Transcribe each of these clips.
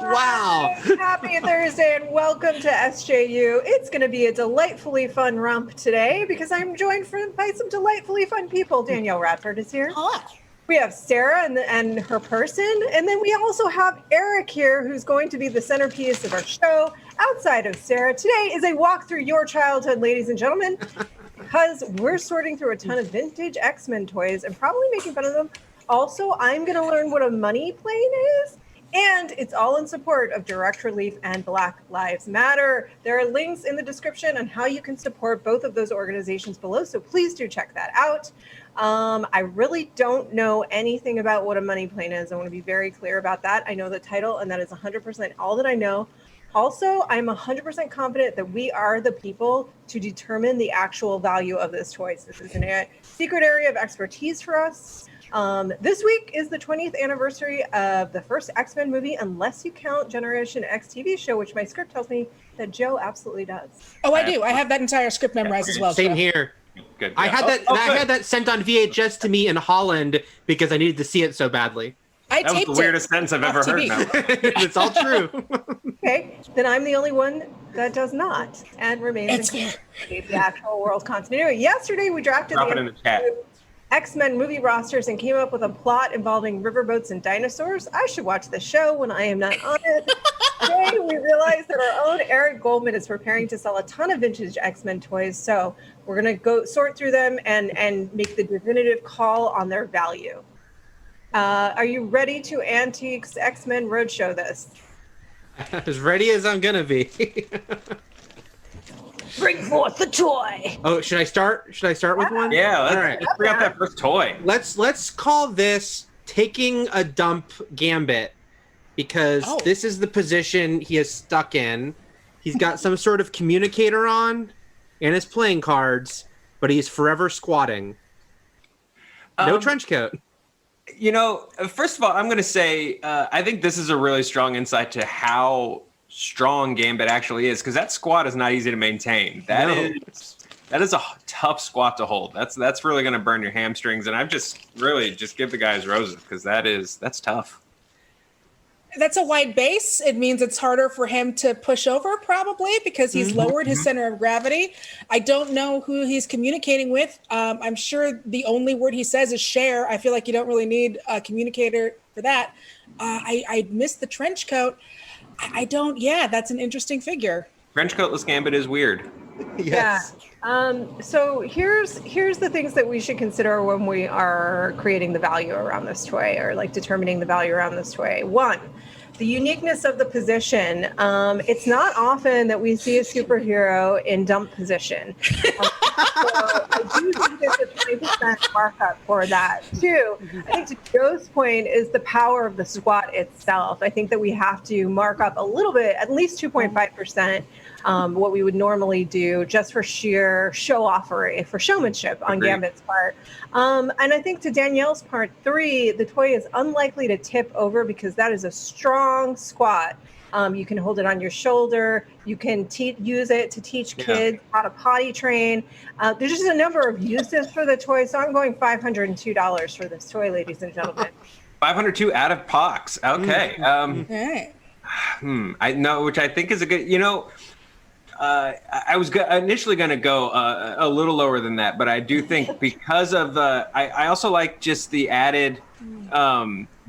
Wow. Happy Thursday and welcome to SJU. It's going to be a delightfully fun romp today because I'm joined by some delightfully fun people. Danielle Radford is here. Hi. We have Sarah and her person, and then we also have Eric here, who's going to be the centerpiece of our show. Outside of Sarah, today is a walk through your childhood, ladies and gentlemen, because we're sorting through a ton of vintage X-Men toys and probably making fun of them. Also, I'm going to learn what a money plane is, and it's all in support of Direct Relief and Black Lives Matter. There are links in the description on how you can support both of those organizations below, so please do check that out. I really don't know anything about what a money plane is. I want to be very clear about that. I know the title, and that is 100% all that I know. Also, I'm 100% confident that we are the people to determine the actual value of this toy. So this is a secret area of expertise for us. This week is the 20th anniversary of the first X-Men movie, unless you count Generation X TV show, which my script tells me that Joe absolutely does. Oh, I do. I have that entire script memorized as well. Same here. Good. I had that. I had that sent on VHS to me in Holland because I needed to see it so badly. That was the weirdest sentence I've ever heard. It's all true. Okay, then I'm the only one that does not and remains in the actual world continuity. Yesterday, we drafted the X-Men movie rosters and came up with a plot involving riverboats and dinosaurs. I should watch the show when I am not on it. Today, we realized that our own Eric Goldman is preparing to sell a ton of vintage X-Men toys. So we're going to go sort through them and make the definitive call on their value. Are you ready to Antiques X-Men Roadshow this? As ready as I'm going to be. Bring forth the toy. Oh, should I start? Should I start with one? Yeah, all right. Let's bring up that first toy. Let's call this taking a dump Gambit, because this is the position he is stuck in. He's got some sort of communicator on and his playing cards, but he's forever squatting. No trench coat. You know, first of all, I'm going to say I think this is a really strong insight to how strong Gambit actually is, because that squat is not easy to maintain. That is a tough squat to hold. That's really going to burn your hamstrings, and I've just give the guys roses, because that's tough. That's a wide base. It means it's harder for him to push over, probably, because he's lowered his center of gravity. I don't know who he's communicating with. I'm sure the only word he says is share. I feel like you don't really need a communicator for that. I missed the trench coat. I don't. Yeah, that's an interesting figure. Trench coatless Gambit is weird. Yes. Yeah. So here's the things that we should consider when we are creating the value around this toy, or like determining the value around this toy. One, the uniqueness of the position. It's not often that we see a superhero in dump position. So I do think there's a 20% markup for that. Two, I think to Joe's point is the power of the squat itself. I think that we have to mark up a little bit, at least 2.5%, what we would normally do just for sheer show-offery, for showmanship on Gambit's part. And I think to Danielle's part, 3, the toy is unlikely to tip over because that is a strong squat. You can hold it on your shoulder. You can use it to teach kids how to potty train. There's just a number of uses for the toy. So I'm going $502 for this toy, ladies and gentlemen. 502 out of pox. Okay. Okay. I know, which I think is a good, I was initially going to go a little lower than that, but I do think because of I also like just the added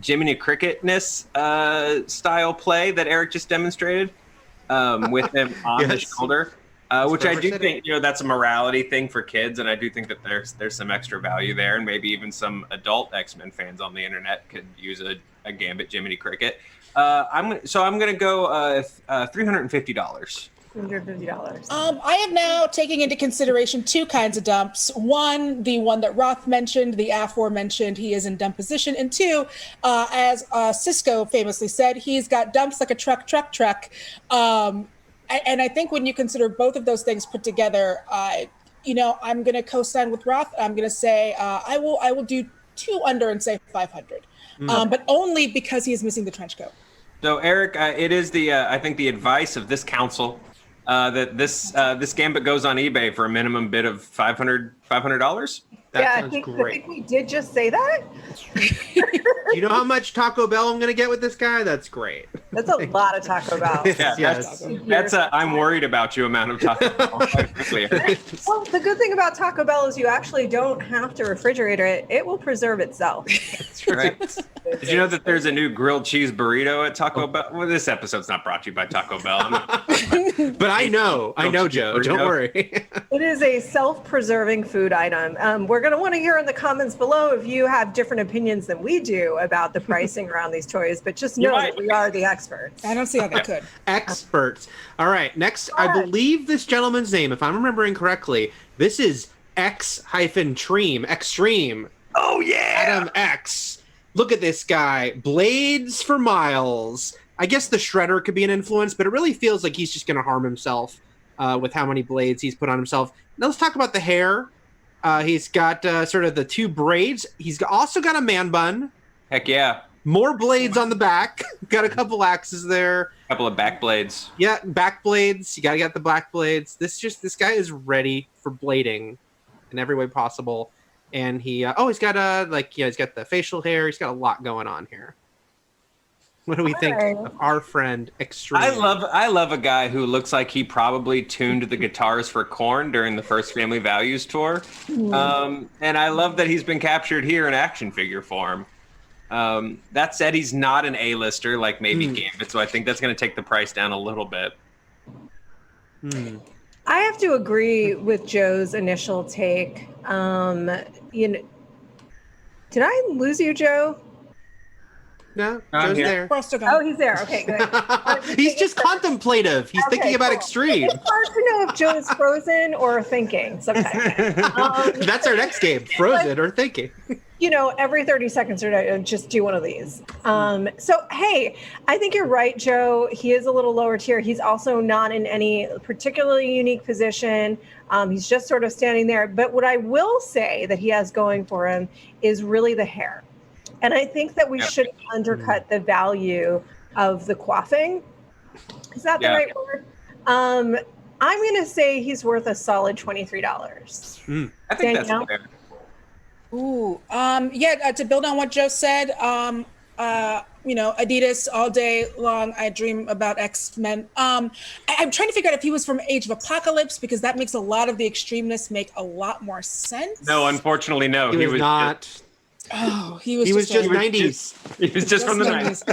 Jiminy Cricketness style play that Eric just demonstrated with him on the shoulder, which I do think that's a morality thing for kids, and I do think that there's some extra value there, and maybe even some adult X-Men fans on the internet could use a Gambit Jiminy Cricket. I'm going to go $350. $150. I am now taking into consideration 2 kinds of dumps. One, the one that Roth mentioned, the aforementioned, he is in dump position. And 2, as Cisco famously said, he's got dumps like a truck. And I think when you consider both of those things put together, I'm going to co-sign with Roth. I'm going to say I will do 2 under and say 500, but only because he is missing the trench coat. So Eric, it is I think the advice of this council that this Gambit goes on eBay for a minimum bid of $500. $500. That I sounds great. think we did just say that. You know how much Taco Bell I'm going to get with this guy? That's great. That's a lot of Taco Bell. Yeah, Yes. that's a I'm worried about you amount of Taco Bell. Well, the good thing about Taco Bell is you actually don't have to refrigerate it. It will preserve itself. That's right. Did you know that there's a new grilled cheese burrito at Taco Bell? Well, this episode's not brought to you by Taco Bell. But I know, Joe. Don't worry. It is a self-preserving food item. We're going to want to hear in the comments below if you have different opinions than we do about the pricing around these toys, but just know that we are the experts. I don't see how that could. Experts. All right, next, I believe this gentleman's name, if I'm remembering correctly, this is X-Treem. Extreme. Oh, yeah! Adam X. Look at this guy. Blades for miles. I guess the Shredder could be an influence, but it really feels like he's just going to harm himself with how many blades he's put on himself. Now let's talk about the hair. He's got sort of the two braids. He's also got a man bun. Heck yeah. More blades on the back. Got a couple axes there. A couple of back blades. Yeah, back blades. You got to get the black blades. This guy is ready for blading in every way possible. And he's got he's got the facial hair. He's got a lot going on here. What do we think of our friend Extreme? I love a guy who looks like he probably tuned the guitars for Korn during the first Family Values tour. And I love that he's been captured here in action figure form. That said, he's not an A-lister like maybe Gambit, so I think that's going to take the price down a little bit. I have to agree with Joe's initial take. Did I lose you, Joe? No, Joe's there. Oh, he's there. Okay, good. He's just contemplative. He's thinking about Extreme. It's hard to know if Joe is frozen or thinking sometimes. That's our next game, frozen or thinking. Every 30 seconds or just do one of these. So, hey, I think you're right, Joe. He is a little lower tier. He's also not in any particularly unique position. He's just sort of standing there. But what I will say that he has going for him is really the hair. And I think that we shouldn't undercut the value of the coiffing. Is that the right word? I'm going to say he's worth a solid $23. I think that's fair. Ooh, to build on what Joe said, Adidas all day long. I dream about X-Men. I'm trying to figure out if he was from Age of Apocalypse, because that makes a lot of the extremeness make a lot more sense. No, unfortunately, no. He was not. He was just 90s. He was just from the 90s.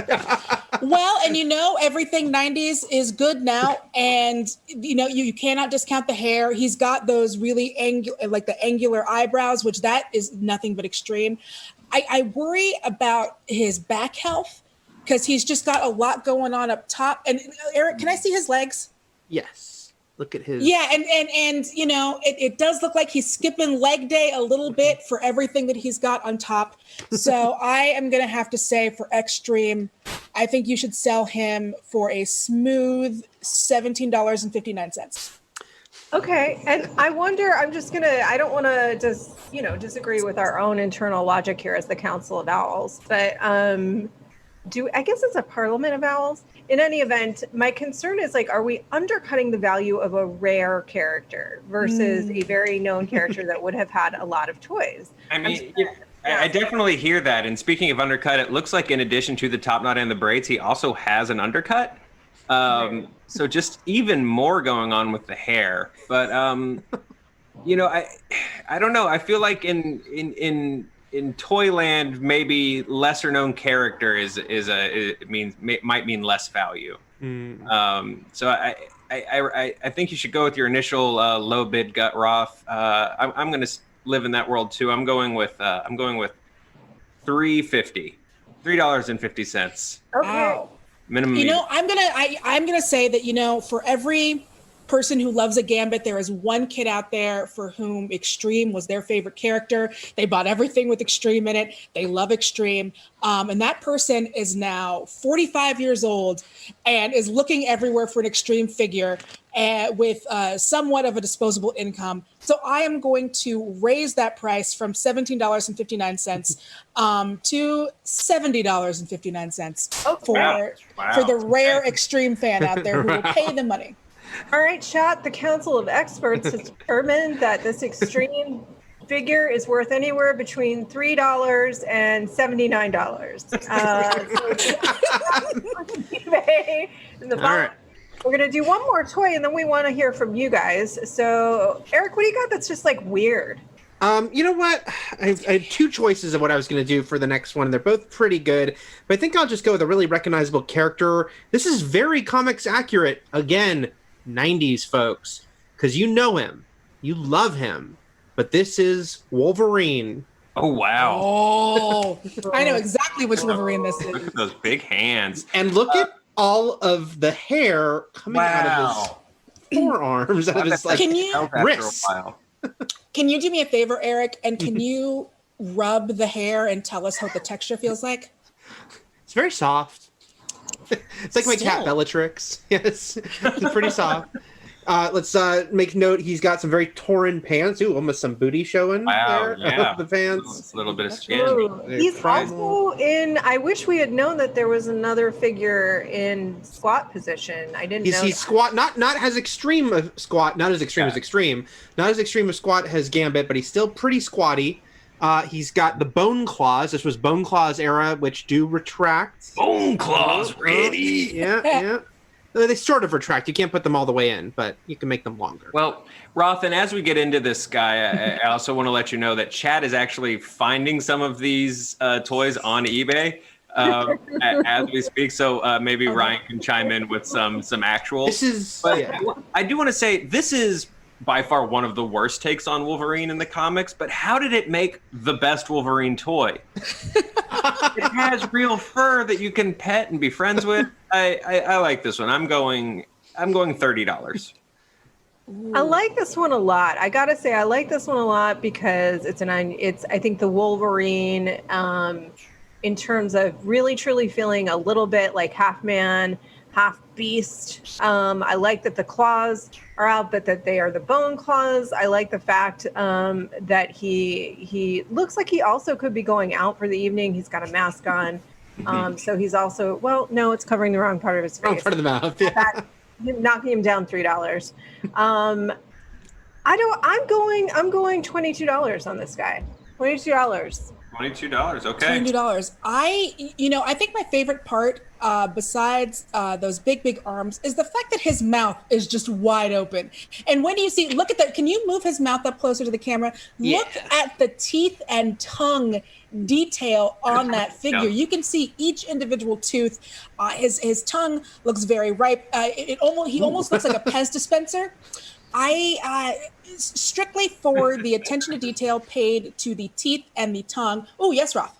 Well, and everything 90s is good now, and you cannot discount the hair. He's got those really angular eyebrows, which that is nothing but extreme. I worry about his back health because he's just got a lot going on up top. And Eric, can I see his legs? Yes. Look at his. Yeah, and it does look like he's skipping leg day a little bit for everything that he's got on top. So I am going to have to say for Extreme, I think you should sell him for a smooth $17.59. Okay, and I wonder, I don't want to just, disagree with our own internal logic here as the Council of Owls, but I guess it's a Parliament of Owls. In any event, my concern is are we undercutting the value of a rare character versus a very known character that would have had a lot of toys? I mean, I definitely hear that. And speaking of undercut, it looks like in addition to the top knot and the braids, he also has an undercut. So just even more going on with the hair. But I don't know. I feel like in Toyland, maybe lesser known character might mean less value. So I think you should go with your initial low bid gut Roth. I'm going to live in that world too. I'm going with $3.50. Okay. Wow. Minimum. I'm gonna say that for every person who loves a Gambit, there is one kid out there for whom Extreme was their favorite character. They bought everything with Extreme in it. They love Extreme. And that person is now 45 years old and is looking everywhere for an Extreme figure with somewhat of a disposable income. So I am going to raise that price from $17.59 to $70.59 for the rare Extreme fan out there who will pay the money. All right, chat. The Council of Experts has determined that this Extreme figure is worth anywhere between $3 and $79. eBay. All right. We're going to do one more toy, and then we want to hear from you guys. So, Eric, what do you got that's just like weird? You know what? I had two choices of what I was going to do for the next one. They're both pretty good, but I think I'll just go with a really recognizable character. This is very comics accurate. Again, 90s folks, because you know him. You love him. But this is Wolverine. Oh, wow. Oh, I know exactly which Wolverine this is. Look at those big hands. And look at all of the hair coming out of his forearms, out of his wrists. Can you do me a favor, Eric? And can you rub the hair and tell us what the texture feels like? It's very soft. It's like my cat Bellatrix. Yes, it's pretty soft. Let's make note. He's got some very torn pants. Ooh, almost some booty showing there. Yeah. The pants. It's a little bit of skin. He's also in. I wish we had known that there was another figure in squat position. I didn't know. He's squat, not as extreme a squat, not as extreme as extreme, not as extreme a squat as Gambit, but he's still pretty squatty. He's got the bone claws. This was bone claws era, which do retract. Bone claws, really? Yeah. They sort of retract. You can't put them all the way in, but you can make them longer. Well, Roth, and as we get into this guy, I also want to let you know that Chad is actually finding some of these toys on eBay as we speak. So maybe Ryan can chime in with some actual. I do want to say this is by far one of the worst takes on Wolverine in the comics, but how did it make the best Wolverine toy? It has real fur that you can pet and be friends with. I like this one. I'm going $30. I like this one a lot. I gotta say, I like this one a lot because it's I think the Wolverine, in terms of really truly feeling a little bit like half man, half beast. I like that the claws are out, but that they are the bone claws. I like the fact that he looks like he also could be going out for the evening. He's got a mask on. So he's also, well, no, it's covering the wrong part of his face. Wrong part of the mouth. Yeah. Knocking him down $3. I'm going $22 on this guy. $22. $22. Okay. $22. I think my favorite part, besides those big arms, is the fact that his mouth is just wide open. And when you see, look at that. Can you move his mouth up closer to the camera? Yeah. Look at the teeth and tongue detail on that figure. You can see each individual tooth. His tongue looks very ripe. He almost looks like a Pez dispenser. Strictly for the attention to detail paid to the teeth and the tongue. Oh, yes, Roth.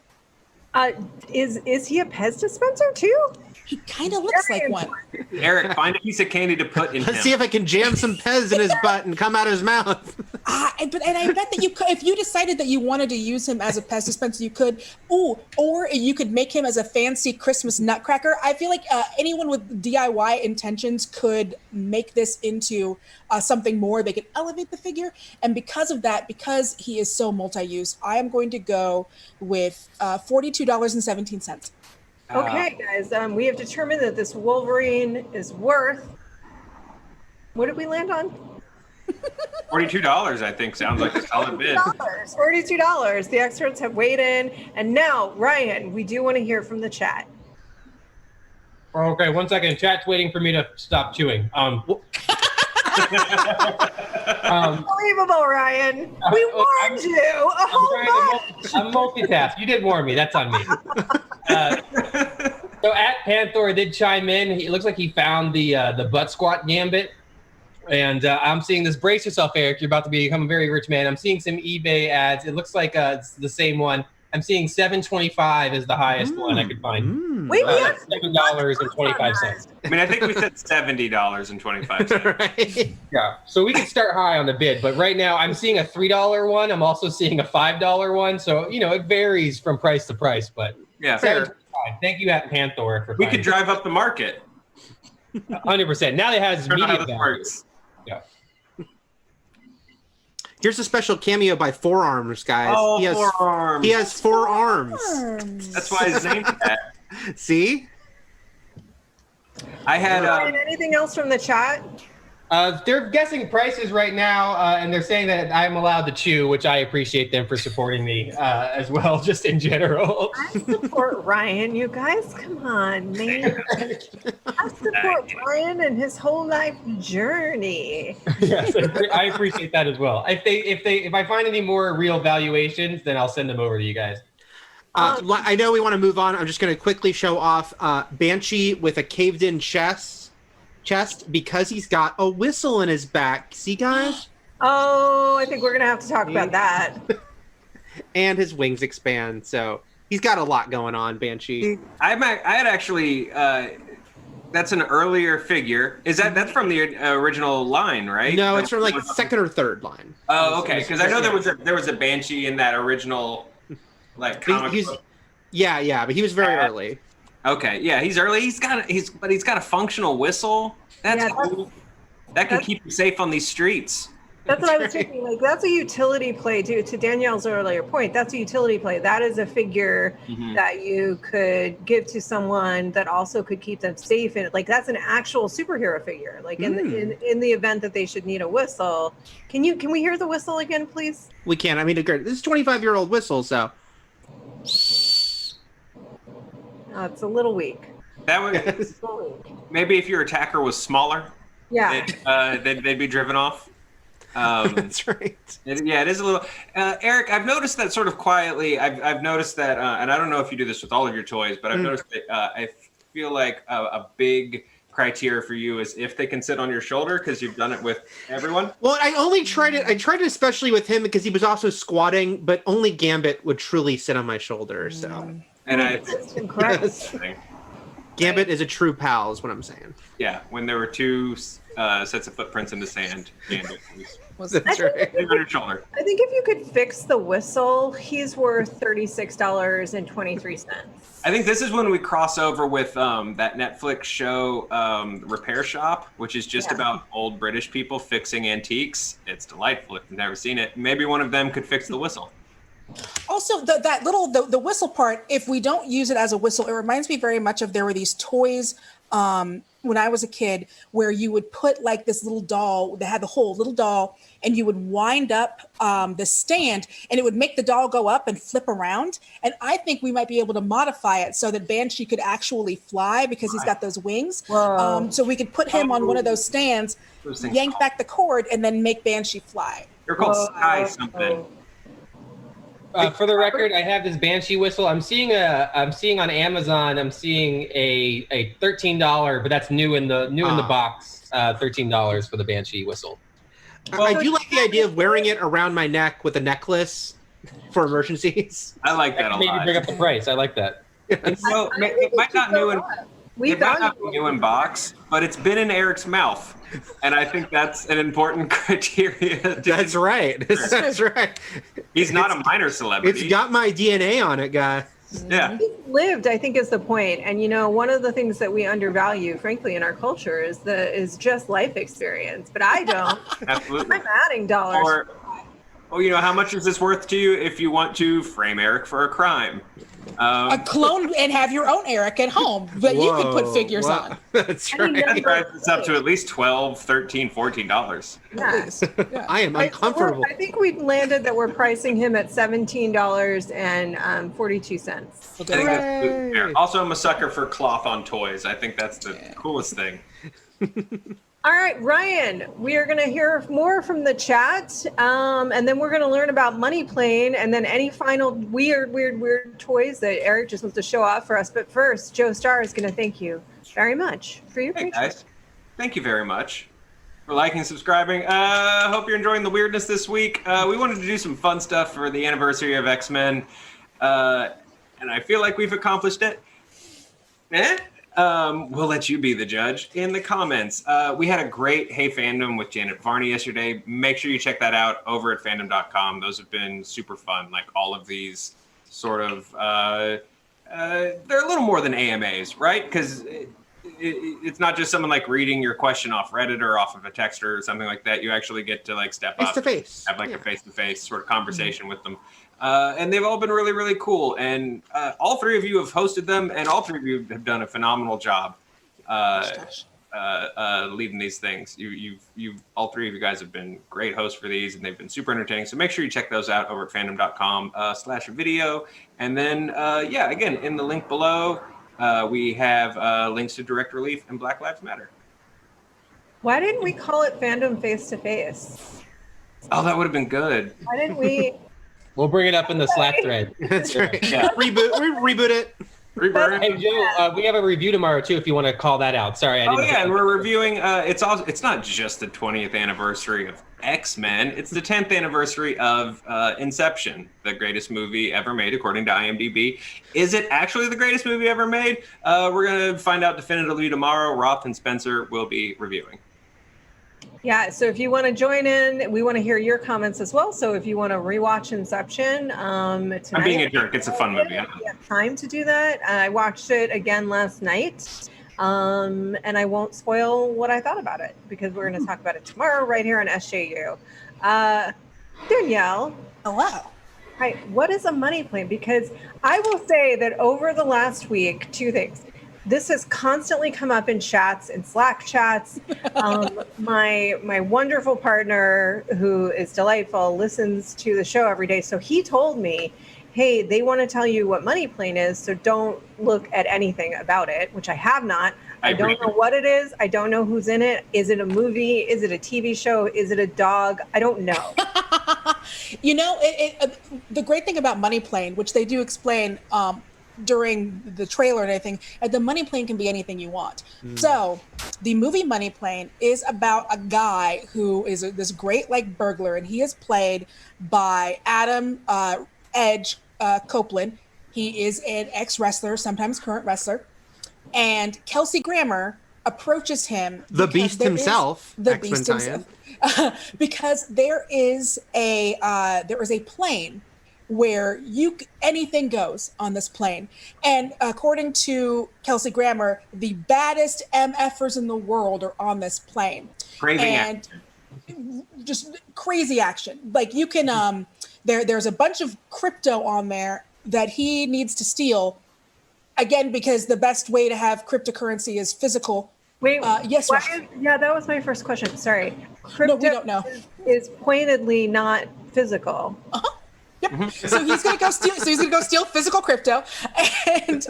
Is he a Pez dispenser too? He kind of looks like one. Eric, find a piece of candy to put in Let's him. see if I can jam some Pez in his butt and come out of his mouth. I bet that you could, if you decided that you wanted to use him as a Pez dispenser, you could. Ooh, or you could make him as a fancy Christmas nutcracker. I feel like anyone with DIY intentions could make this into something more. They could elevate the figure. And because of that, because he is so multi-use, I am going to go with $42.17. Okay, guys, we have determined that this Wolverine is worth, what did we land on? $42, I think, sounds like a solid bid. $42. The experts have weighed in. And now, Ryan, we do want to hear from the chat. Okay, 1 second. Chat's waiting for me to stop chewing. Unbelievable, Ryan. We warned you a whole bunch. I'm multitask. You did warn me. That's on me. So at Panther did chime in. It looks like he found the butt squat Gambit. And I'm seeing this. Brace yourself, Eric. You're about to become a very rich man. I'm seeing some eBay ads. It looks like it's the same one. I'm seeing $7.25 is the highest one I could find. Wait, we have $7.25. I mean, I think we said $70.25. Right. Yeah. So we can start high on the bid, but right now I'm seeing a $3 one. I'm also seeing a $5 one. So it varies from price to price, but Yeah. $7.25. Thank you, at Panther, for We could drive up the market. 100%. Now they have his I don't know how media this value. works. Yeah. Here's a special cameo by Forearms, guys. Oh, he has, forearms. He has 4 arms. That's why his name's that. See? I had Ryan, anything else from the chat? They're guessing prices right now, and they're saying that I'm allowed to chew, which I appreciate them for supporting me as well, just in general. I support Ryan, you guys. Come on, man. I support Ryan and his whole life journey. Yes, I appreciate that as well. If I find any more real valuations, then I'll send them over to you guys. I know we want to move on. I'm just going to quickly show off Banshee with a caved-in chest because he's got a whistle in his back. See, guys? Oh, I think we're going to have to talk about that. And his wings expand, so he's got a lot going on, Banshee. I had actually. That's an earlier figure. That's from the original line, right? No, it's from like second or third line. Oh, okay. Because I know there was a Banshee in that original like comic book. Yeah, but he was very early. Okay, yeah, he's early. He's got a functional whistle. That's cool. That can keep you safe on these streets. That's what I was thinking. Like, that's a utility play, too. To Danielle's earlier point, that's a utility play. That is a figure that you could give to someone that also could keep them safe. And like, that's an actual superhero figure. Like in the event that they should need a whistle. Can we hear the whistle again, please? We can. I mean, this is a 25-year-old whistle, so. It's a little weak. That would maybe if your attacker was smaller. Yeah. They'd be driven off. That's right. It is a little. Eric, I've noticed that sort of quietly. I've noticed that, and I don't know if you do this with all of your toys, but I've noticed that I feel like a big criteria for you is if they can sit on your shoulder, because you've done it with everyone. Well, I tried it especially with him because he was also squatting, but only Gambit would truly sit on my shoulder. So, That's incredible. Gambit is a true pal, is what I'm saying. Yeah, when there were two sets of footprints in the sand, Gambit was That's right. on your shoulder. I think if you could fix the whistle, he's worth $36.23. I think this is when we cross over with that Netflix show, Repair Shop, which is just about old British people fixing antiques. It's delightful if you've never seen it. Maybe one of them could fix the whistle. Also, the whistle part, if we don't use it as a whistle, it reminds me very much of there were these toys when I was a kid where you would put like this little doll that had the whole little doll and you would wind up the stand and it would make the doll go up and flip around. And I think we might be able to modify it so that Banshee could actually fly because he's got those wings. So we could put him on one of those stands, yank back the cord, and then make Banshee fly. They're called Sky something. For the record, I have this Banshee whistle. I'm seeing on Amazon. I'm seeing a $13, but that's new in the box. $13 for the Banshee whistle. I do like the idea of wearing it around my neck with a necklace for emergencies. I like that a lot. Maybe bring up the price. I like that. So it might not be new in box, but it's been in Eric's mouth. And I think that's an important criteria. That's right. That's right. He's not a minor celebrity. It's got my DNA on it, guy. Yeah. He's lived, I think, is the point. And one of the things that we undervalue, frankly, in our culture is just life experience. But I don't. Absolutely. I'm adding dollars. Or, how much is this worth to you if you want to frame Eric for a crime? A clone and have your own Eric at home that you could put figures on. That's right. I think it's up to at least $12, $13, $14. Yeah. I am uncomfortable. I think we landed that we're pricing him at $17.42. I think that's fair. Also, I'm a sucker for cloth on toys. I think that's the coolest thing. All right, Ryan, we are going to hear more from the chat, and then we're going to learn about Money Plane, and then any final weird toys that Eric just wants to show off for us. But first, Joe Starr is going to thank you very much for your patience. Guys, thank you very much for liking and subscribing. Hope you're enjoying the weirdness this week. We wanted to do some fun stuff for the anniversary of X-Men, and I feel like we've accomplished it. We'll let you be the judge in the comments. We had a great Hey Fandom with Janet Varney yesterday. Make sure you check that out over at fandom.com. Those have been super fun. Like all of these sort of, they're a little more than AMAs, right? Because it's not just someone like reading your question off Reddit or off of a text or something like that. You actually get to like step up, face-to-face, have like a face-to-face sort of conversation with them. And they've all been really, really cool. And all three of you have hosted them, and all three of you have done a phenomenal job. leading these things. You've all three of you guys have been great hosts for these, and they've been super entertaining. So make sure you check those out over at fandom.com/video. And then, again, in the link below, we have links to Direct Relief and Black Lives Matter. Why didn't we call it Fandom Face to Face? Oh, that would have been good. Why didn't we? We'll bring it up in the Slack thread. That's right. Yeah. Reboot it. Hey Joe, we have a review tomorrow too. If you want to call that out. Sorry, I didn't. And we're reviewing. It's not just the 20th anniversary of X-Men. It's the 10th anniversary of Inception, the greatest movie ever made according to IMDb. Is it actually the greatest movie ever made? We're gonna find out definitively tomorrow. Roth and Spencer will be reviewing. Yeah, so if you want to join in, we want to hear your comments as well. So if you want to rewatch Inception tonight, I'm being a jerk. It's a fun movie. We have time to do that. I watched it again last night, and I won't spoil what I thought about it because we're going to talk about it tomorrow right here on SJU. Danielle. Hello. Hi, what is a money plane? Because I will say that over the last week, two things. This has constantly come up in chats, in Slack chats. My wonderful partner, who is delightful, listens to the show every day. So he told me, hey, they want to tell you what money plane is, so don't look at anything about it, which I have not. I don't know what it is. I don't know who's in it. Is it a movie? Is it a TV show? Is it a dog? I don't know. You know, the great thing about Money Plane, which they do explain during the trailer and everything, the money plane can be anything you want. So the movie Money Plane is about a guy who is this great burglar, and he is played by Adam Edge Copeland. He is an ex-wrestler, sometimes current wrestler, and Kelsey Grammer approaches him, the Beast himself, because there is a plane where anything goes on this plane. And according to Kelsey Grammer, the baddest MFers in the world are on this plane. Just crazy action. Like you can, there's a bunch of crypto on there that he needs to steal. Again, because the best way to have cryptocurrency is physical. Wait, yes. That was my first question. Sorry. No, we don't know. Is pointedly not physical. Uh-huh. Yep. Mm-hmm. So he's gonna go steal. So he's gonna go steal physical crypto, and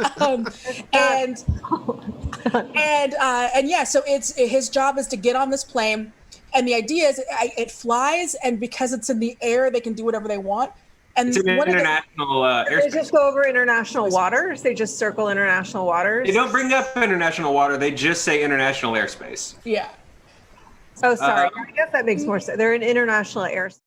yeah. So it's his job is to get on this plane, and the idea is it flies, and because it's in the air, they can do whatever they want. And it's an international airspace. They just go over international waters. They just circle international waters. They don't bring up international water. They just say international airspace. Yeah. Oh, sorry. I guess that makes more sense. They're in international airspace.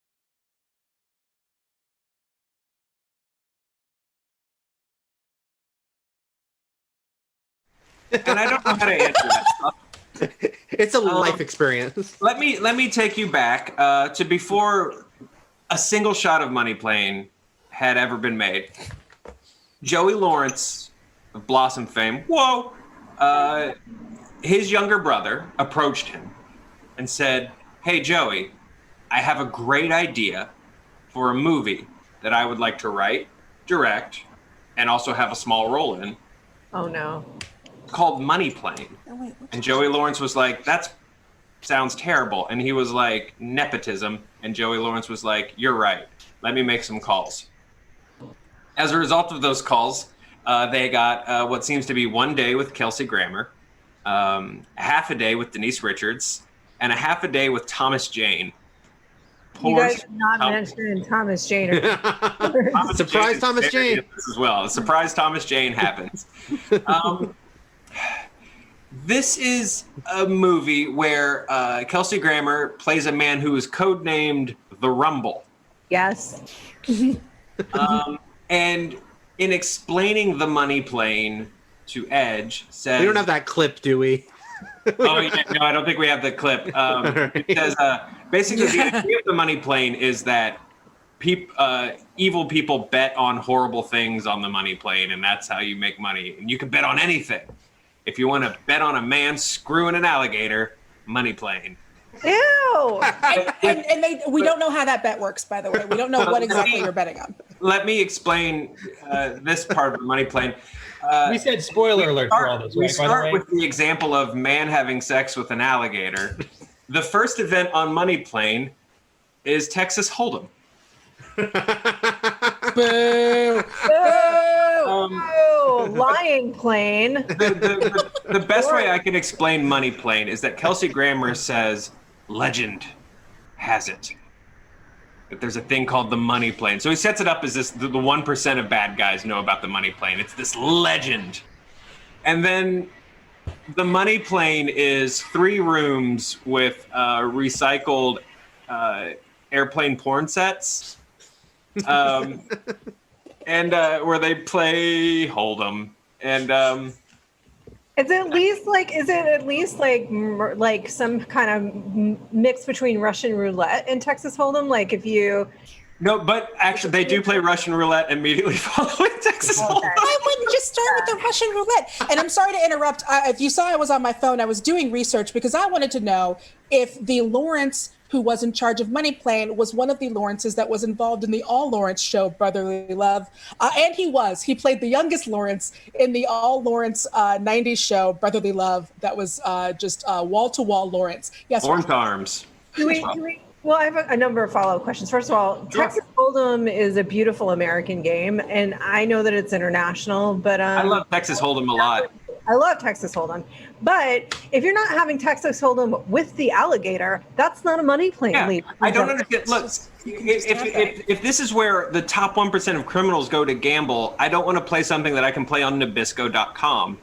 And I don't know how to answer that. It's a life experience. Let me take you back to before a single shot of Money Plane had ever been made. Joey Lawrence of Blossom fame, his younger brother approached him and said, "Hey Joey, I have a great idea for a movie that I would like to write, direct, and also have a small role in." Oh no. Called Money Plane. And Joey Lawrence was like, "That sounds terrible." And he was like, "Nepotism." And Joey Lawrence was like, "You're right. Let me make some calls." As a result of those calls, they got what seems to be one day with Kelsey Grammer, half a day with Denise Richards, and a half a day with Thomas Jane. You guys did not mention Thomas Jane. Surprise Thomas Jane. As well. Surprise Thomas Jane happens. This is a movie where Kelsey Grammer plays a man who is codenamed The Rumble. Yes. And in explaining the Money Plane to Edge, says... We don't have that clip, do we? Oh, yeah, no, I don't think we have the clip. It says, basically, the idea of the Money Plane is that evil people bet on horrible things on the Money Plane, and that's how you make money. And you can bet on anything. If you want to bet on a man screwing an alligator, Money Plane. Ew! and we don't know how that bet works, by the way. We don't know what exactly you're betting on. Let me explain this part of the Money Plane. We said spoiler alert for all this, we right? By the start way, with the example of man having sex with an alligator. The first event on Money Plane is Texas Hold'em. Boo! Lying plane. The best way I can explain Money Plane is that Kelsey Grammer says, legend has it that there's a thing called the Money Plane. So he sets it up as this, the 1% of bad guys know about the Money Plane. It's this legend. And then the Money Plane is 3 rooms with recycled airplane porn sets. And where they play Hold'em, and Is it at least like some kind of mix between Russian roulette and Texas Hold'em? Like if you no, but actually they do play Russian roulette immediately following Texas Hold'em. I wouldn't just start with the Russian roulette. And I'm sorry to interrupt. If you saw I was on my phone, I was doing research because I wanted to know if the Lawrence who was in charge of Money Plane was one of the Lawrences that was involved in the all Lawrence show, Brotherly Love. And he played the youngest Lawrence in the all Lawrence 90s show, Brotherly Love. That was just wall-to-wall Lawrence. Yes. Lawrence Arms. Well, I have a number of follow-up questions. First of all, Sure. Texas Hold'em is a beautiful American game, and I know that it's international, but I love Texas Hold'em a lot. I love Texas Hold'em. But if you're not having Texas Hold'em with the alligator, that's not a Money Plane. Yeah, lead. I don't understand. Look, if this is where the top 1% of criminals go to gamble, I don't want to play something that I can play on Nabisco.com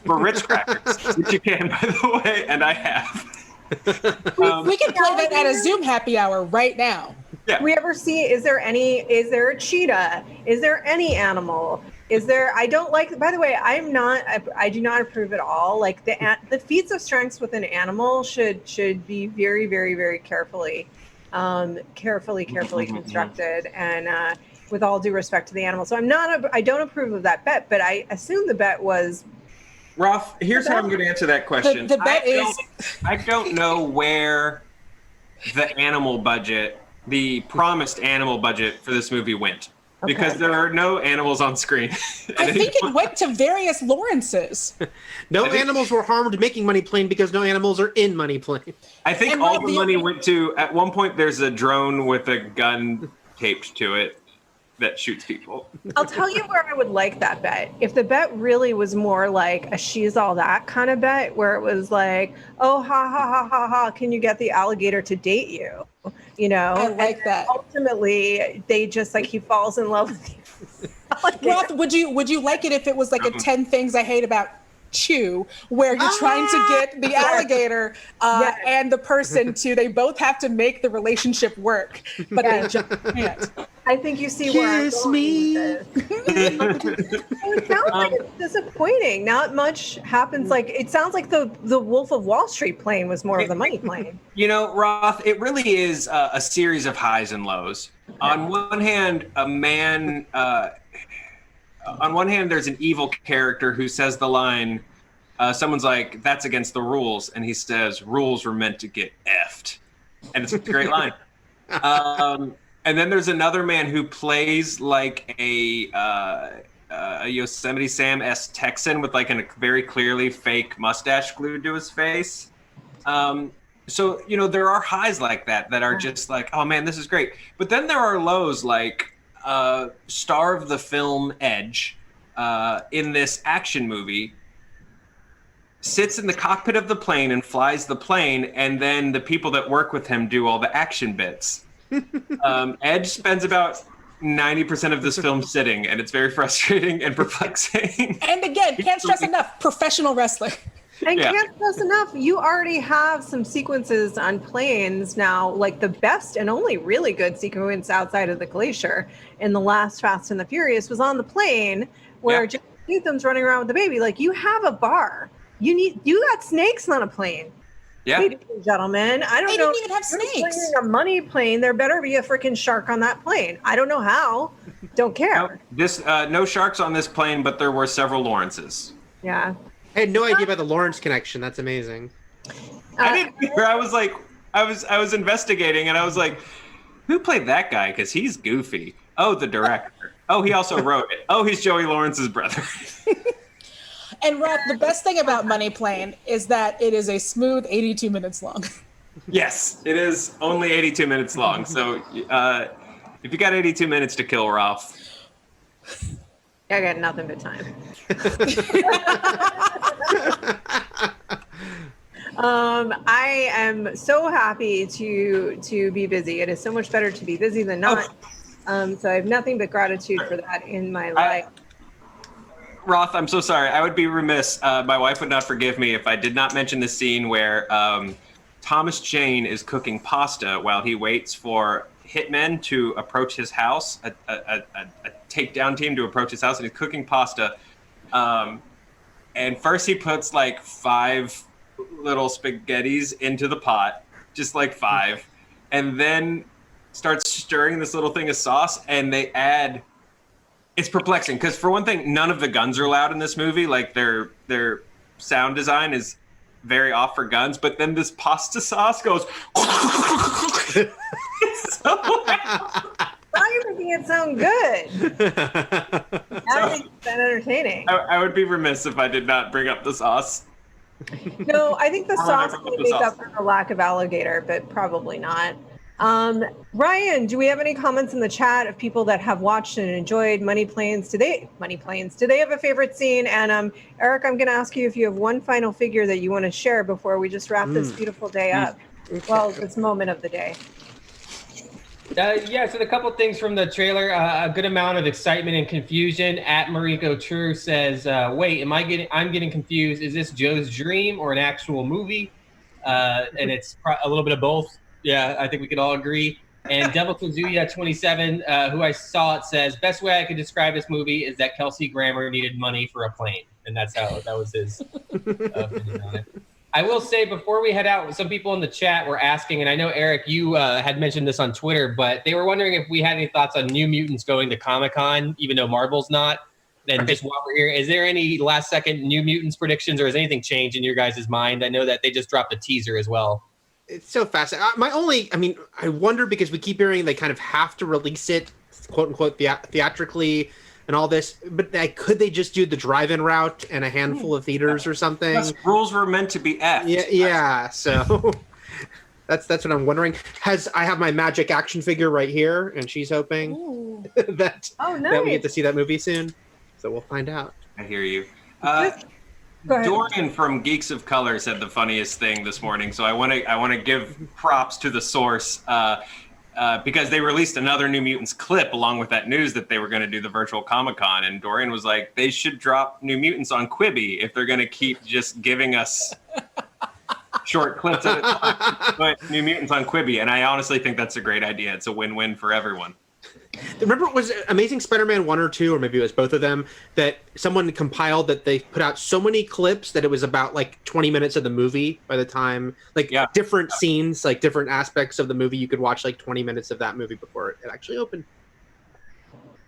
for rich crackers, which you can, by the way, and I have. We can play that at a Zoom happy hour right now. Yeah. We ever see, is there a cheetah? Is there any animal? I don't like, by the way, I do not approve at all. Like the feats of strengths with an animal should be very, very, very carefully constructed and with all due respect to the animal. So I don't approve of that bet, but I assume the bet was. Roth, here's how I'm going to answer that question. The bet is. I don't know where the animal budget, the promised animal budget for this movie went. Okay. Because there are no animals on screen. I think it went to various Lawrences. No animals were harmed making Money Plane because no animals are in Money Plane. I think all the money went to, at one point, there's a drone with a gun taped to it that shoots people. I'll tell you where I would like that bet. If the bet really was more like a she's all that kind of bet, where it was like, oh, ha, ha, ha, ha, ha, can you get the alligator to date you? You know, I like that. Ultimately, they just like he falls in love with you. Roth, would you like it if it was like a 10 things I hate about Chew, where you're trying to get the alligator and the person they both have to make the relationship work, but they just can't. I think you see where I'm going with this. It sounds like it's disappointing. Not much happens. Like it sounds like the Wolf of Wall Street plane was more of the Money Plane. You know, Roth, it really is a series of highs and lows. On one hand, there's an evil character who says the line, someone's like, that's against the rules. And he says, rules were meant to get effed. And it's a great line. And then there's another man who plays like a Yosemite Sam-esque Texan with like a very clearly fake mustache glued to his face. So, you know, there are highs like that are just like, oh man, this is great. But then there are lows like star of the film Edge in this action movie sits in the cockpit of the plane and flies the plane, and then the people that work with him do all the action bits. Edge spends about 90% of this film sitting, and it's very frustrating and perplexing. And again, can't stress enough, professional wrestling. And can't stress enough, you already have some sequences on planes now, like the best and only really good sequence outside of the glacier in the last Fast and the Furious was on the plane where Jason Statham's running around with the baby. Like, you have a bar. You got snakes on a plane. Yeah. Ladies and gentlemen, I don't know. They didn't even have snakes. A Money Plane, there better be a freaking shark on that plane. I don't know how. Don't care. No sharks on this plane, but there were several Lawrences. Yeah. I had no idea about the Lawrence connection. That's amazing. I didn't hear. I was like, I was investigating, and I was like, who played that guy? Because he's goofy. Oh, the director. Oh, he also wrote it. Oh, he's Joey Lawrence's brother. And Roth, the best thing about Money Plane is that it is a smooth 82 minutes long. Yes, it is only 82 minutes long. So if you got 82 minutes to kill, Roth. I got nothing but time. I am so happy to be busy. It is so much better to be busy than not. So I have nothing but gratitude for that in my life. Roth, I'm so sorry. I would be remiss. My wife would not forgive me if I did not mention the scene where Thomas Jane is cooking pasta while he waits for hitmen to approach his house, a takedown team to approach his house, and he's cooking pasta. And first he puts like 5 little spaghettis into the pot, just like 5, and then starts stirring this little thing of sauce, and they add... It's perplexing, because for one thing, none of the guns are loud in this movie. Like, their sound design is very off for guns, but then this pasta sauce goes... It's so loud. Now you're making it sound good. That makes it entertaining. I would be remiss if I did not bring up the sauce. No, I think the sauce bring up would the make sauce. up for the lack of alligator, but probably not. Ryan, do we have any comments in the chat of people that have watched and enjoyed Money Planes? Do they have a favorite scene? And Eric, I'm going to ask you if you have one final figure that you want to share before we just wrap this beautiful day up. Well, this moment of the day. So a couple things from the trailer. A good amount of excitement and confusion. At Mariko True says, "Wait, I'm getting confused. Is this Joe's dream or an actual movie?" And it's a little bit of both. Yeah, I think we could all agree. And Devil Kazuya 27, who I saw it, says, "Best way I could describe this movie is that Kelsey Grammer needed money for a plane," and that was his opinion on it. I will say before we head out, some people in the chat were asking, and I know, Eric, you had mentioned this on Twitter, but they were wondering if we had any thoughts on New Mutants going to Comic-Con, even though Marvel's not. And just while we're here, is there any last-second New Mutants predictions, or has anything changed in your guys' mind? I know that they just dropped a teaser as well. It's so fascinating. I wonder, because we keep hearing they kind of have to release it, quote unquote, theatrically and all this, but could they just do the drive-in route and a handful of theaters or something? Plus, rules were meant to be F'd. Yeah. So that's what I'm wondering. I have my Magic action figure right here, and she's hoping that we get to see that movie soon. So we'll find out. I hear you. Go ahead. Dorian from Geeks of Color said the funniest thing this morning, so I want to give props to the source because they released another New Mutants clip along with that news that they were going to do the virtual Comic-Con, and Dorian was like, they should drop New Mutants on Quibi if they're going to keep just giving us short clips at a time. But New Mutants on Quibi, and I honestly think that's a great idea. It's a win-win for everyone. Remember, was it Amazing Spider-Man 1 or 2, or maybe it was both of them, that someone compiled that they put out so many clips that it was about like 20 minutes of the movie by the time, different scenes, like different aspects of the movie. You could watch like 20 minutes of that movie before it actually opened.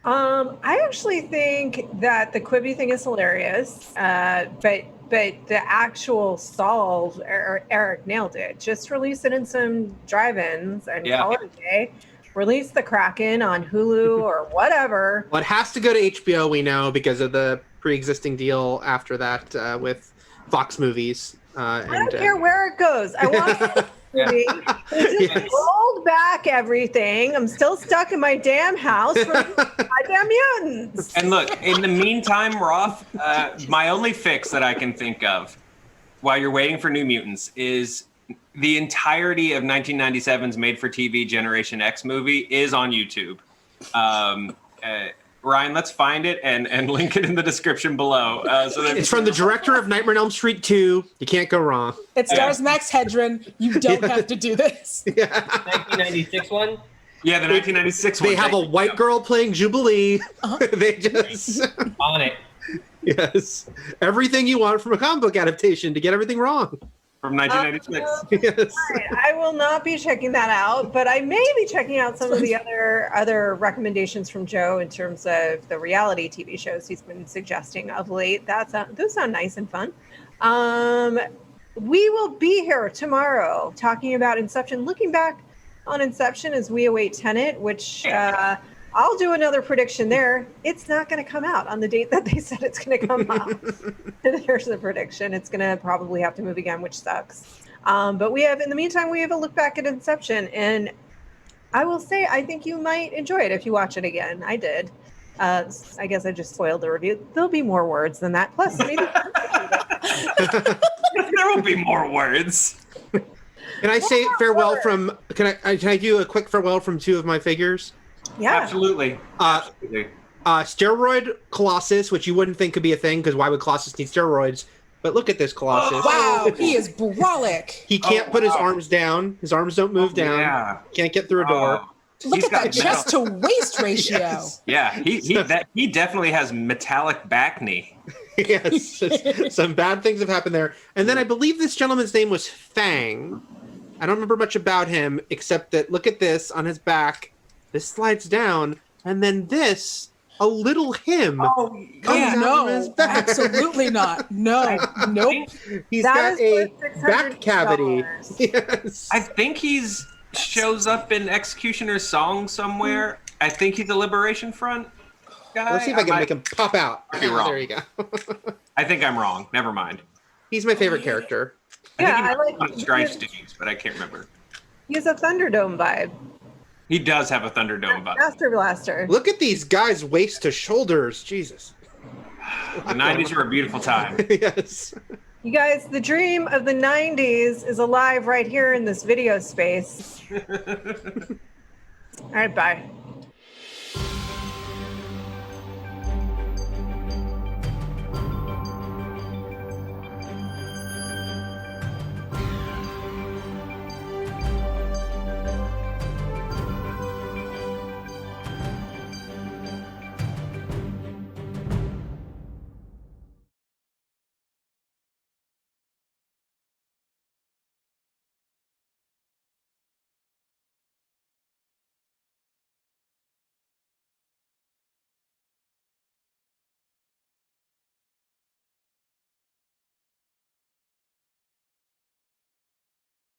I actually think that the Quibi thing is hilarious, but the actual solve, Eric nailed it. Just release it in some drive-ins and call it a day. Release the Kraken on Hulu or whatever. Well, it has to go to HBO, we know, because of the pre-existing deal after that with Fox Movies. I don't care where it goes. I want it to just rolled back everything. I'm still stuck in my damn house for goddamn mutants. And look, in the meantime, Roth, my only fix that I can think of while you're waiting for New Mutants is the entirety of 1997's made-for-TV Generation X movie is on YouTube. Ryan, let's find it and link it in the description below. It's from the director of Nightmare on Elm Street 2. You can't go wrong. It stars Max Hedren. You don't have to do this. 1996 one? Yeah, the 1996 one. They have a white girl playing Jubilee. They just... On it. Yes. Everything you want from a comic book adaptation to get everything wrong. From 1996. Yes. I will not be checking that out, but I may be checking out some of the other recommendations from Joe in terms of the reality TV shows he's been suggesting of late. Those sound nice and fun. We will be here tomorrow talking about Inception, looking back on Inception as we await Tenet, which I'll do another prediction there. It's not going to come out on the date that they said it's going to come out. There's the prediction. It's going to probably have to move again, which sucks. But in the meantime, we have a look back at Inception. And I will say, I think you might enjoy it if you watch it again. I did. I guess I just spoiled the review. There'll be more words than that. Plus, maybe there will be more words. Can I say farewell from? Can I do a quick farewell from two of my figures? Yeah, Absolutely. Steroid Colossus, which you wouldn't think could be a thing because why would Colossus need steroids? But look at this Colossus. Wow, he is brolic. He can't put his arms down. His arms don't move down. Yeah. Can't get through a door. Look at that chest to waist ratio. Yes. Yeah, he definitely has metallic back knee. Yes, some bad things have happened there. And then I believe this gentleman's name was Fang. I don't remember much about him except that look at this on his back. This slides down, and then this, a little him, comes out from his back. Absolutely not. No, nope. He's got a back cavity. Yes. I think he's shows up in Executioner's song somewhere. I think he's a Liberation Front guy. Let's see if I can make him pop out. I'd be wrong. There you go. I think I'm wrong. Never mind. He's my favorite character. I think like Stripes duties, but I can't remember. He has a Thunderdome vibe. He does have a Thunderdome vibe. Master Blaster. Look at these guys' waist to shoulders. Jesus. The 90s were a beautiful time. Yes. You guys, the dream of the 90s is alive right here in this video space. All right, bye.